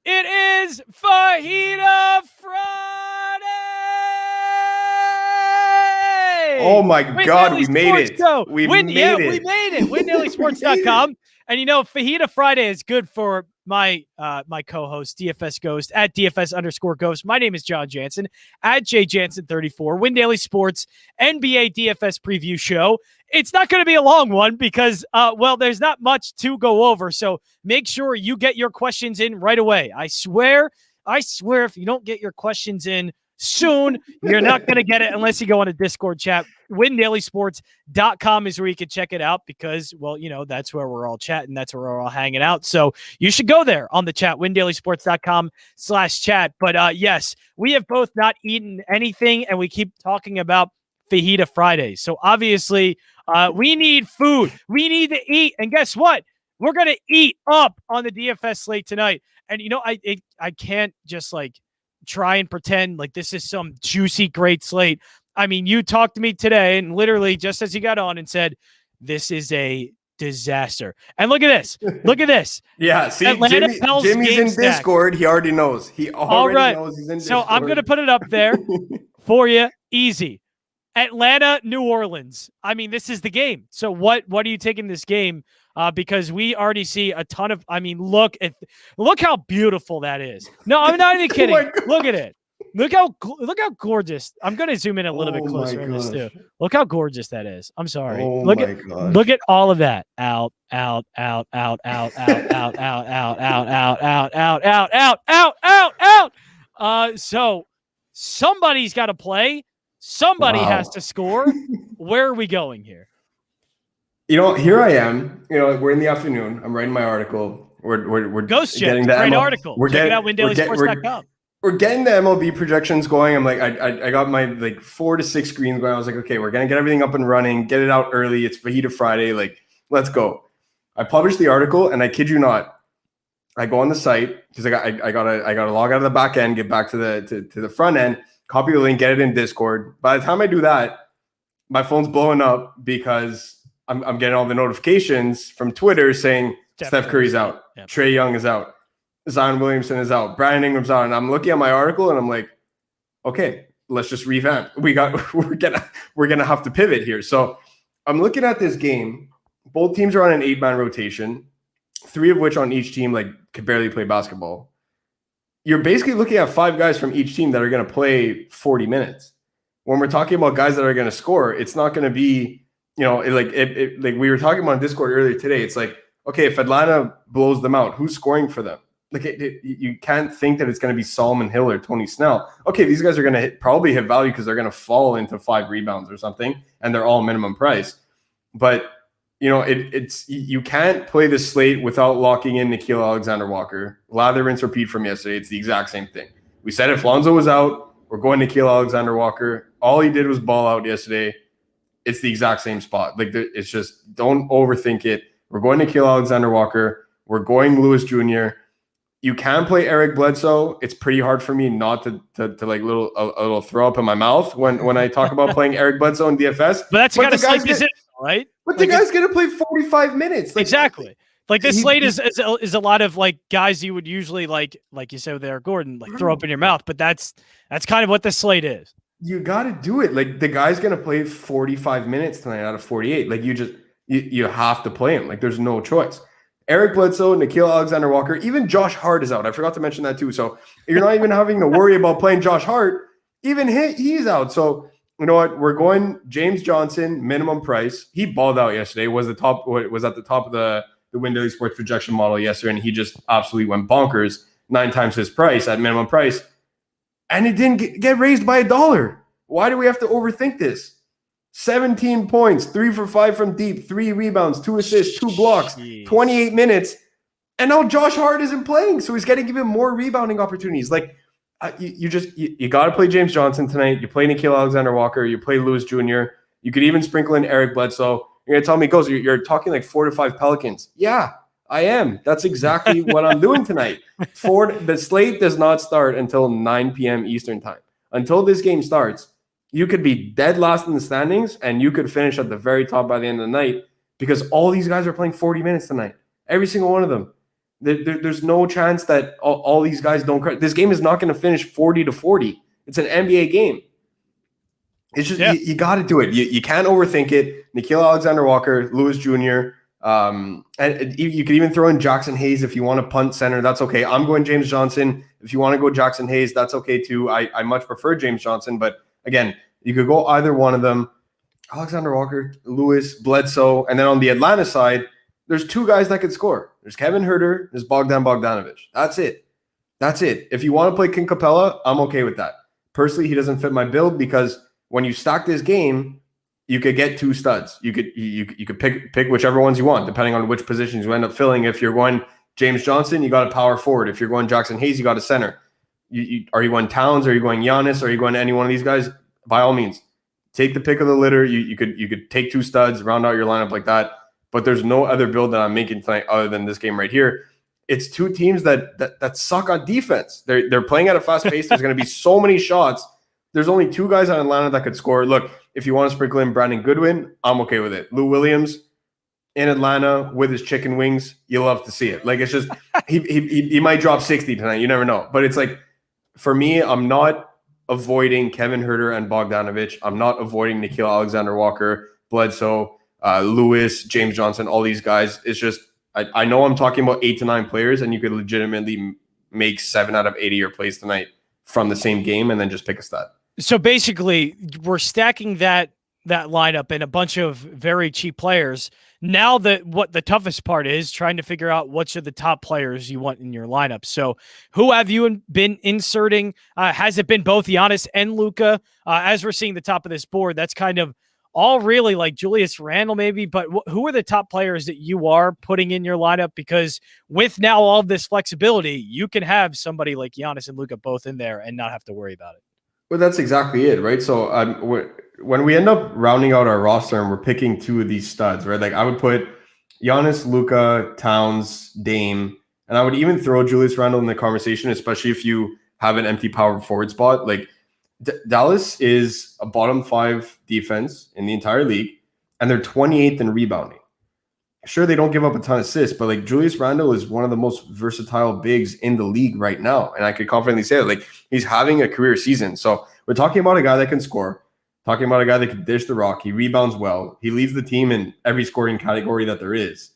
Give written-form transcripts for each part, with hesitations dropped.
It is Fajita Friday! Oh my God, we made it. We made it. WinDailySports.com. And Fajita Friday is good for my co-host, DFS Ghost, at DFS_Ghost. My name is Jon Jansen, at JJansen34. Win Daily Sports NBA DFS Preview Show. It's not going to be a long one because, there's not much to go over. So make sure you get your questions in right away. I swear, if you don't get your questions in soon, you're not going to get it unless you go on a Discord chat. WinDailySports.com is where you can check it out because, that's where we're all chatting. That's where we're all hanging out. So you should go there on the chat, WinDailySports.com/chat. But yes, we have both not eaten anything and we keep talking about Fajita Fridays. So obviously, we need food. We need to eat. And guess what? We're going to eat up on the DFS slate tonight. And, I can't just try and pretend like this is some juicy, great slate. I mean, you talked to me today and literally just as you got on and said, this is a disaster. And look at this. Yeah, see, Jimmy's in Discord. He already knows. He already knows he's in Discord. So I'm going to put it up there for you. Easy. Atlanta, New Orleans. I mean, this is the game. So what are you taking this game? Because we already see a ton of, look how beautiful that is. No, I'm not even kidding. Look at it. Look how gorgeous. I'm going to zoom in a little bit closer on this too. Look how gorgeous that is. I'm sorry. Look at all of that. Out. So somebody's got to play. Somebody has to score. Where are we going here? Here I am. We're in the afternoon. I'm writing my article. We're Ghost getting the great article. Check it out, WinDailySports.com. We're getting the MLB projections going. I'm like, I got my 4 to 6 screens going. I was like, okay, we're gonna get everything up and running, get it out early. It's Fajita Friday. Let's go. I published the article, and I kid you not, I go on the site because I gotta log out of the back end, get back to the front end, copy the link, get it in Discord. By the time I do that, my phone's blowing up because I'm getting all the notifications from Twitter saying Steph Curry's out, Trae Young is out, Zion Williamson is out, Brandon Ingram's out, and I'm looking at my article and I'm like, okay, let's just revamp. We're gonna have to pivot here. So I'm looking at this game. Both teams are on an 8-man rotation, 3 of which on each team could barely play basketball. You're basically looking at 5 guys from each team that are going to play 40 minutes. When we're talking about guys that are going to score, it's not going to be, we were talking about on Discord earlier today. It's like, okay, if Atlanta blows them out, who's scoring for them? You can't think that it's going to be Solomon Hill or Tony Snell. Okay, these guys are going to probably hit value because they're going to fall into 5 rebounds or something, and they're all minimum price. But you can't play this slate without locking in Nickeil Alexander-Walker. Lather, rinse, repeat from yesterday. It's the exact same thing. We said if Lonzo was out, we're going Nickeil Alexander-Walker. All he did was ball out yesterday. It's the exact same spot. It's just, don't overthink it. We're going Nickeil Alexander-Walker. We're going Lewis Jr. You can play Eric Bledsoe. It's pretty hard for me not to a little throw up in my mouth when I talk about playing Eric Bledsoe in DFS. But that's got to slate this in, right? But the guy's going to play 45 minutes. Exactly. This slate is a lot of guys you would usually like you said with Eric Gordon, throw up in your mouth. But that's kind of what this slate is. You got to do it. The guy's going to play 45 minutes tonight out of 48. You have to play him. There's no choice. Eric Bledsoe, Nickeil Alexander-Walker, even Josh Hart is out. I forgot to mention that too. So you're not even having to worry about playing Josh Hart. Even he's out. So you know what? We're going James Johnson, minimum price. He balled out yesterday. Was at the top of the Win Daily Sports projection model yesterday, and he just absolutely went bonkers. 9 times his price at minimum price. And it didn't get raised by $1. Why do we have to overthink this? 17 points, 3 for 5 from deep, 3 rebounds, 2 assists, 2 blocks, 28 minutes. And now Josh Hart isn't playing, so he's getting even more rebounding opportunities. You got to play James Johnson tonight. You play Nickeil Alexander-Walker. You play Lewis Jr. You could even sprinkle in Eric Bledsoe. You're going to tell me, Ghost, you're talking 4 to 5 Pelicans. Yeah, I am. That's exactly what I'm doing tonight. The slate does not start until 9 p.m. Eastern time. Until this game starts, you could be dead last in the standings, and you could finish at the very top by the end of the night because all these guys are playing 40 minutes tonight. Every single one of them. There's no chance that all these guys don't. This game is not going to finish 40-40. It's an NBA game. It's just you got to do it. You can't overthink it. Nickeil Alexander-Walker, Lewis Jr., and you could even throw in Jackson Hayes if you want to punt center. That's okay. I'm going James Johnson. If you want to go Jackson Hayes, that's okay too. I much prefer James Johnson, but again, you could go either one of them. Alexander-Walker, Lewis, Bledsoe, and then on the Atlanta side, there's two guys that could score. There's Kevin Huerter, there's Bogdan Bogdanovic. That's it. If you want to play King Capella, I'm okay with that. Personally, he doesn't fit my build because when you stack this game, you could get two studs. You could pick whichever ones you want, depending on which positions you end up filling. If you're going James Johnson, you got a power forward. If you're going Jackson Hayes, you got a center. Are you going Towns? Are you going Giannis? Are you going any one of these guys? By all means, take the pick of the litter. You could take two studs, round out your lineup like that. But there's no other build that I'm making tonight other than this game right here. It's two teams that suck on defense. They're playing at a fast pace. There's going to be so many shots. There's only two guys on Atlanta that could score. Look, if you want to sprinkle in Brandon Goodwin, I'm okay with it. Lou Williams in Atlanta with his chicken wings, you love to see it. Like, it's just he might drop 60 tonight. You never know. But it's like, for me, I'm not avoiding Kevin Huerter and Bogdanovic. I'm not avoiding Nickeil Alexander-Walker, Bledsoe, Lewis, James Johnson, all these guys. It's just, I know I'm talking about 8 to 9 players, and you could legitimately make 7 out of 8 of your plays tonight from the same game and then just pick a stat. So basically, we're stacking that lineup and a bunch of very cheap players. Now what the toughest part is trying to figure out which of the top players you want in your lineup. So who have you been inserting? Has it been both Giannis and Luka? As we're seeing the top of this board, that's kind of all really like Julius Randle maybe, but who are the top players that you are putting in your lineup? Because with now all of this flexibility, you can have somebody like Giannis and Luka both in there and not have to worry about it. Well, that's exactly it, right? So when we end up rounding out our roster and we're picking two of these studs, right? Like, I would put Giannis, Luka, Towns, Dame, and I would even throw Julius Randle in the conversation, especially if you have an empty power forward spot. Like, Dallas is a bottom 5 defense in the entire league, and they're 28th in rebounding. Sure, they don't give up a ton of assists, but like, Julius Randle is one of the most versatile bigs in the league right now. And I could confidently say that, like, he's having a career season. So we're talking about a guy that can score, talking about a guy that can dish the rock. He rebounds well. He leads the team in every scoring category that there is.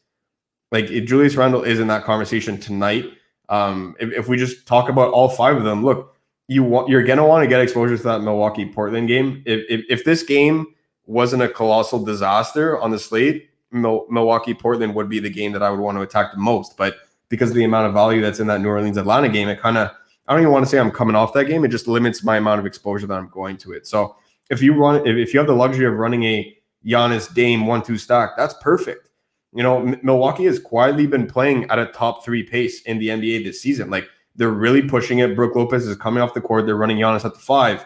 Like, Julius Randle is in that conversation tonight. If we just talk about all 5 of them, look, you're going to want to get exposure to that Milwaukee-Portland game. If this game wasn't a colossal disaster on the slate, Milwaukee-Portland would be the game that I would want to attack the most. But because of the amount of value that's in that New Orleans-Atlanta game, I don't even want to say I'm coming off that game. It just limits my amount of exposure that I'm going to it. So if you have the luxury of running a Giannis Dame 1-2 stack, that's perfect. You know, Milwaukee has quietly been playing at a top 3 pace in the NBA this season. Like, they're really pushing it. Brook Lopez is coming off the court. They're running Giannis at the 5.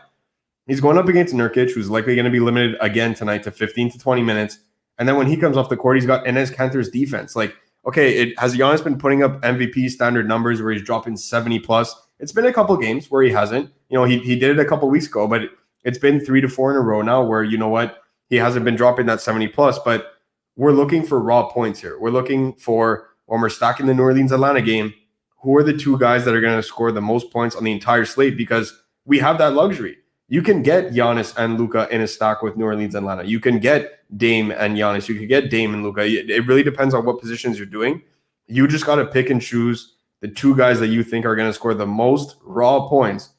He's going up against Nurkic, who's likely going to be limited again tonight to 15 to 20 minutes. And then when he comes off the court, he's got Enes Kanter's defense. Like, okay, has Giannis been putting up MVP standard numbers where he's dropping 70 plus? It's been a couple games where he hasn't. You know, he did it a couple weeks ago, but it's been 3 to 4 in a row now where, you know what, he hasn't been dropping that 70 plus. But we're looking for raw points here. We're looking for, when we're stacking the New Orleans-Atlanta game, who are the two guys that are going to score the most points on the entire slate? Because we have that luxury. You can get Giannis and Luka in a stack with New Orleans-Atlanta. You can get Dame and Giannis. You can get Dame and Luka. It really depends on what positions you're doing. You just got to pick and choose the two guys that you think are going to score the most raw points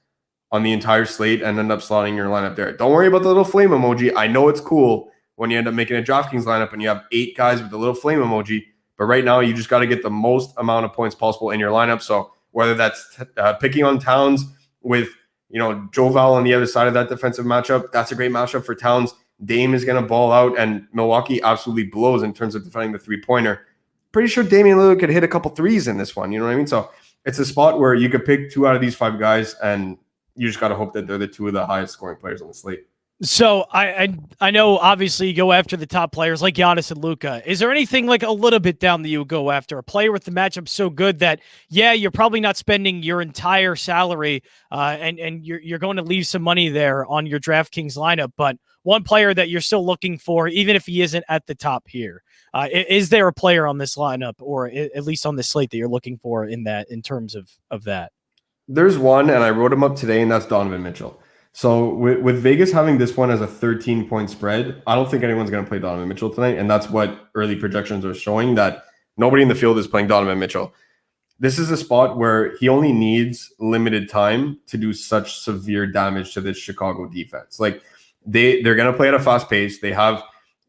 on the entire slate and end up slotting your lineup there. Don't worry about the little flame emoji. I know it's cool when you end up making a DraftKings lineup and you have 8 guys with the little flame emoji. But right now, you just got to get the most amount of points possible in your lineup. So whether that's picking on Towns with, you know, Joe Val on the other side of that defensive matchup, that's a great matchup for Towns. Dame is going to ball out, and Milwaukee absolutely blows in terms of defending the 3-pointer. Pretty sure Damian Lillard could hit a couple threes in this one. You know what I mean? So it's a spot where you could pick 2 out of these 5 guys, and you just got to hope that they're the 2 of the highest scoring players on the slate. So I know obviously you go after the top players like Giannis and Luka. Is there anything like a little bit down that you would go after? A player with the matchup so good that you're probably not spending your entire salary and you're going to leave some money there on your DraftKings lineup, but one player that you're still looking for, even if he isn't at the top here. Is there a player on this lineup or at least on this slate that you're looking for in terms of that? There's one, and I wrote him up today, and that's Donovan Mitchell. So with Vegas having this one as a 13-point spread, I don't think anyone's going to play Donovan Mitchell tonight, and that's what early projections are showing, that nobody in the field is playing Donovan Mitchell. This is a spot where he only needs limited time to do such severe damage to this Chicago defense. Like they're going to play at a fast pace. They have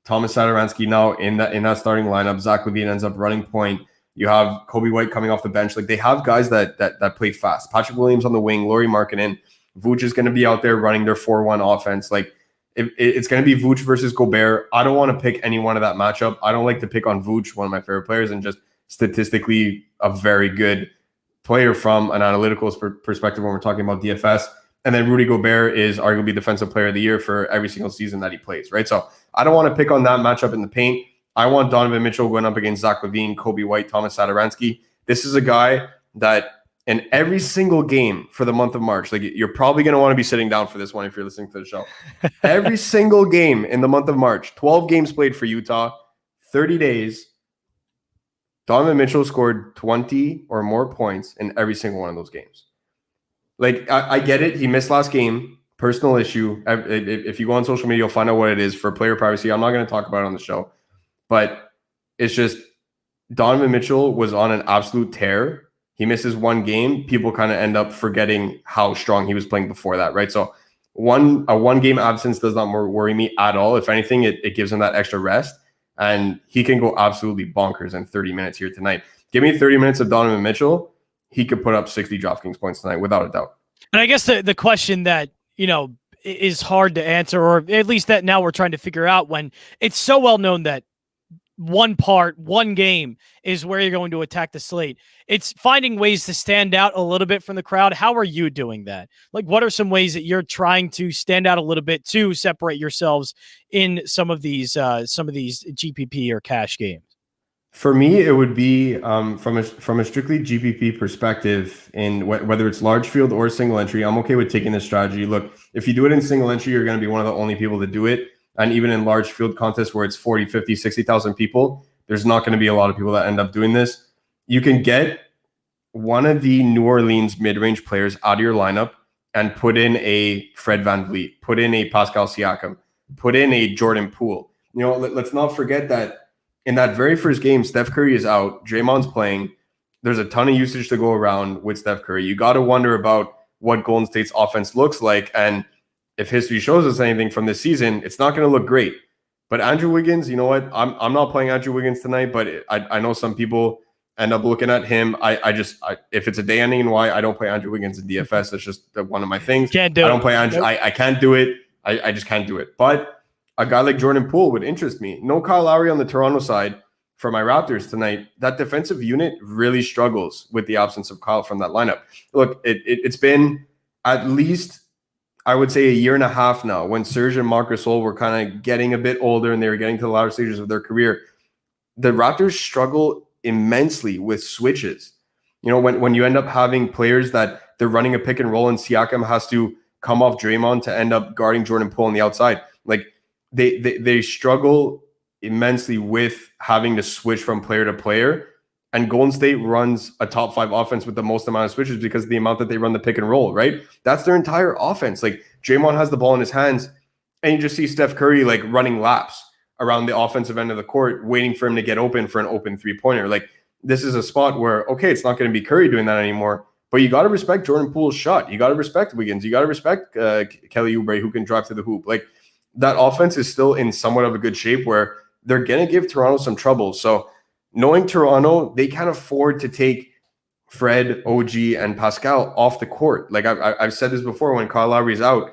Thomas Satoransky now in that starting lineup. Zach LaVine ends up running point. You have Kobe White coming off the bench. Like they have guys that play fast. Patrick Williams on the wing, Lauri Markkanen. Vooch is going to be out there running their 4-1 offense. Like it's going to be Vooch versus Gobert. I don't want to pick any one of that matchup. I don't like to pick on Vooch, one of my favorite players, and just statistically a very good player from an analytical perspective when we're talking about DFS. And then Rudy Gobert is arguably defensive player of the year for every single season that he plays, right? So I don't want to pick on that matchup in the paint. I want Donovan Mitchell going up against Zach LaVine, Kobe White, Thomas Satoransky. This is a guy that in every single game for the month of March, like you're probably going to want to be sitting down for this one if you're listening to the show. Every single game in the month of March, 12 games played for Utah, 30 days, Donovan Mitchell scored 20 or more points in every single one of those games. Like, I get it. He missed last game. Personal issue. If you go on social media, you'll find out what it is for player privacy. I'm not going to talk about it on the show. But it's just Donovan Mitchell was on an absolute tear. He misses one game. People kind of end up forgetting how strong he was playing before that, right? So a one-game absence does not worry me at all. If anything, it gives him that extra rest. And he can go absolutely bonkers in 30 minutes here tonight. Give me 30 minutes of Donovan Mitchell. He could put up 60 DraftKings points tonight without a doubt. And I guess the question that, is hard to answer, or at least that now we're trying to figure out, when it's so well known that one game is where you're going to attack the slate. It's finding ways to stand out a little bit from the crowd. How are you doing that? Like, what are some ways that you're trying to stand out a little bit to separate yourselves in some of these GPP or cash games? For me, it would be from a strictly GPP perspective, in whether it's large field or single entry. I'm okay with taking this strategy. Look, if you do it in single entry, you're going to be one of the only people to do it. And even in large field contests where it's 40, 50, 60,000 people, there's not going to be a lot of people that end up doing this. You can get one of the New Orleans mid-range players out of your lineup and put in a Fred VanVleet, put in a Pascal Siakam, put in a Jordan Poole. Let's not forget that in that very first game, Steph Curry is out, Draymond's playing. There's a ton of usage to go around with Steph Curry. You got to wonder about what Golden State's offense looks like. And if history shows us anything from this season, it's not going to look great. But Andrew Wiggins, you know what? I'm not playing Andrew Wiggins tonight, but I know some people end up looking at him. If it's a day ending in Y, I don't play Andrew Wiggins in DFS. That's just one of my things. Can't do it. I don't play Andrew. Nope. I can't do it. I just can't do it. But a guy like Jordan Poole would interest me. No Kyle Lowry on the Toronto side for my Raptors tonight. That defensive unit really struggles with the absence of Kyle from that lineup. Look, it's been at least, I would say, a year and a half now when Serge and Marc Gasol were kind of getting a bit older and they were getting to the latter stages of their career. The Raptors struggle immensely with switches. When you end up having players that they're running a pick and roll and Siakam has to come off Draymond to end up guarding Jordan Poole on the outside. Like they struggle immensely with having to switch from player to player. And Golden State runs a top 5 offense with the most amount of switches because of the amount that they run the pick and roll, right? That's their entire offense. Like Draymond has the ball in his hands and you just see Steph Curry like running laps around the offensive end of the court, waiting for him to get open for an open 3-pointer. Like this is a spot where, okay, it's not going to be Curry doing that anymore, but you got to respect Jordan Poole's shot. You got to respect Wiggins. You got to respect Kelly Oubre, who can drive to the hoop. Like that offense is still in somewhat of a good shape where they're going to give Toronto some trouble. So knowing Toronto, they can't afford to take Fred, OG, and Pascal off the court. Like I've said this before, when Kyle Lowry is out,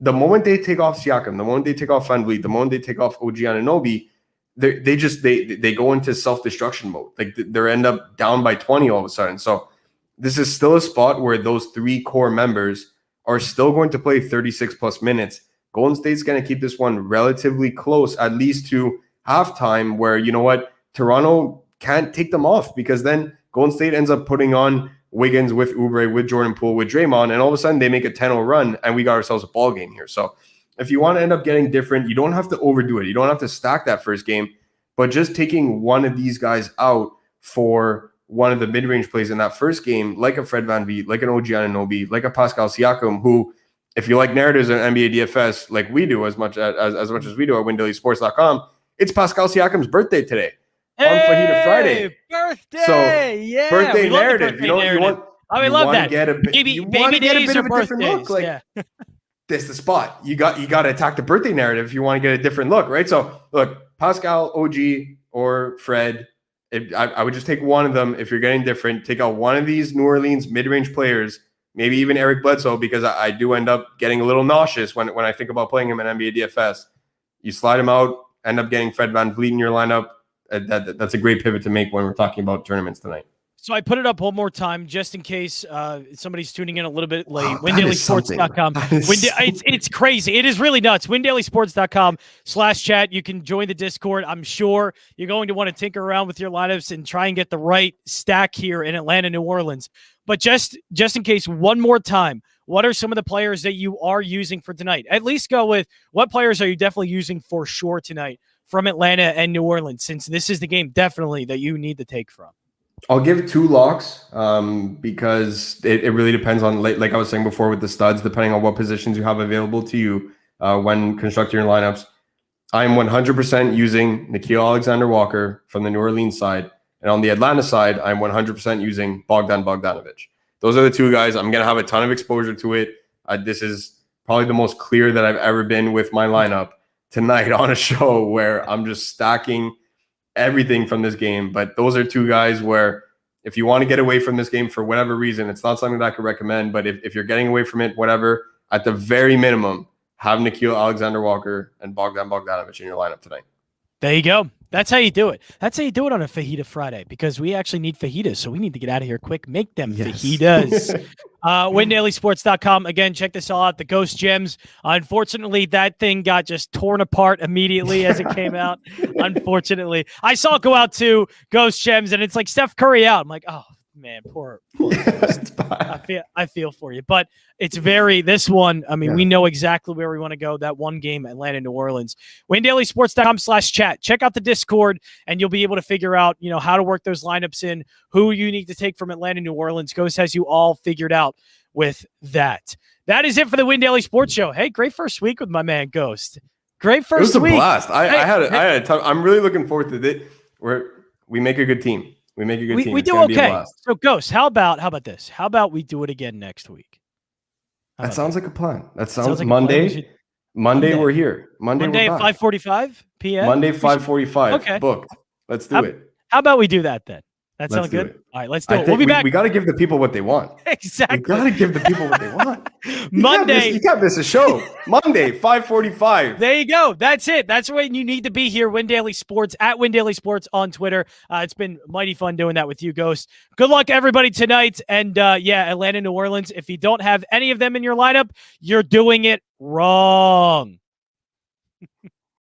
the moment they take off Siakam, the moment they take off VanVleet, the moment they take off OG Anunoby, they go into self-destruction mode. Like they end up down by 20 all of a sudden. So this is still a spot where those 3 core members are still going to play 36 plus minutes. Golden State's going to keep this one relatively close, at least to halftime, where, you know what, Toronto can't take them off, because then Golden State ends up putting on Wiggins with Oubre, with Jordan Poole, with Draymond, and all of a sudden they make a 10-0 run, and we got ourselves a ball game here. So if you want to end up getting different, you don't have to overdo it. You don't have to stack that first game, but just taking one of these guys out for one of the mid-range plays in that first game, like a Fred VanVleet, like an OG Anunoby, like a Pascal Siakam, who, if you like narratives in NBA DFS, like we do as much as we do at WinDailySports.com, it's Pascal Siakam's birthday today on Fajita Friday. Birthday! So, yeah, birthday narrative. Birthday narrative. We love that. Baby days or birthdays. Like, yeah. This is the spot. You got to attack the birthday narrative if you want to get a different look, right? So look, Pascal, OG, or Fred, I would just take one of them. If you're getting different, take out one of these New Orleans mid-range players, maybe even Eric Bledsoe, because I do end up getting a little nauseous when I think about playing him in NBA DFS. You slide him out, end up getting Fred VanVleet in your lineup. That's a great pivot to make when we're talking about tournaments tonight. So I put it up one more time just in case somebody's tuning in a little bit late. WinDailySports.com. It's crazy. It is really nuts. WinDailySports.com/chat. You can join the Discord. I'm sure you're going to want to tinker around with your lineups and try and get the right stack here in Atlanta, New Orleans. But just in case, one more time, what are some of the players that you are using for tonight? At least go with what players are you definitely using for sure tonight from Atlanta and New Orleans, since this is the game definitely that you need to take from. I'll give 2 locks because it really depends on, like I was saying before with the studs, depending on what positions you have available to you when constructing your lineups. I'm 100% using Nickeil Alexander-Walker from the New Orleans side. And on the Atlanta side, I'm 100% using Bogdan Bogdanovic. Those are the 2 guys. I'm going to have a ton of exposure to it. This is probably the most clear that I've ever been with my lineup tonight on a show where I'm just stacking everything from this game. But those are 2 guys where if you want to get away from this game for whatever reason, it's not something that I could recommend, but if you're getting away from it, whatever, at the very minimum, have Nickeil Alexander-Walker and Bogdan Bogdanovic in your lineup tonight. There you go. That's how you do it. That's how you do it on a Fajita Friday, because we actually need fajitas, so we need to get out of here quick. Make them fajitas. WinDailySports.com. Again, check this all out. The Ghost Gems. Unfortunately, that thing got just torn apart immediately as it came out. Unfortunately, I saw it go out to Ghost Gems, and it's like Steph Curry out. I'm like, oh man, poor I feel for you, but it's this one. I mean, we know exactly where we want to go. That one game, Atlanta, New Orleans. WinDailySports.com/chat. Check out the Discord, and you'll be able to figure out, how to work those lineups in, who you need to take from Atlanta, New Orleans. Ghost has you all figured out with that. That is it for the Win Daily Sports Show. Hey, great first week with my man Ghost. Great first week. It was a blast. I had a ton. I'm really looking forward to it. We make a good team. We make a good team. We do okay. So, Ghost, how about this? How about we do it again next week? That sounds like a plan. That sounds like Monday. Monday, we're here. Monday at 5:45 p.m. Monday, 5:45. Okay. Booked. Let's do it. How about we do that then? That sounds good? All right, let's do it. We'll be back. We got to give the people what they want. Exactly. We got to give the people what they want. Monday. You can't miss a show. Monday, 5:45. There you go. That's it. That's when you need to be here. Win Daily Sports, at Win Daily Sports on Twitter. It's been mighty fun doing that with you, Ghost. Good luck, everybody, tonight. And, Atlanta, New Orleans. If you don't have any of them in your lineup, you're doing it wrong.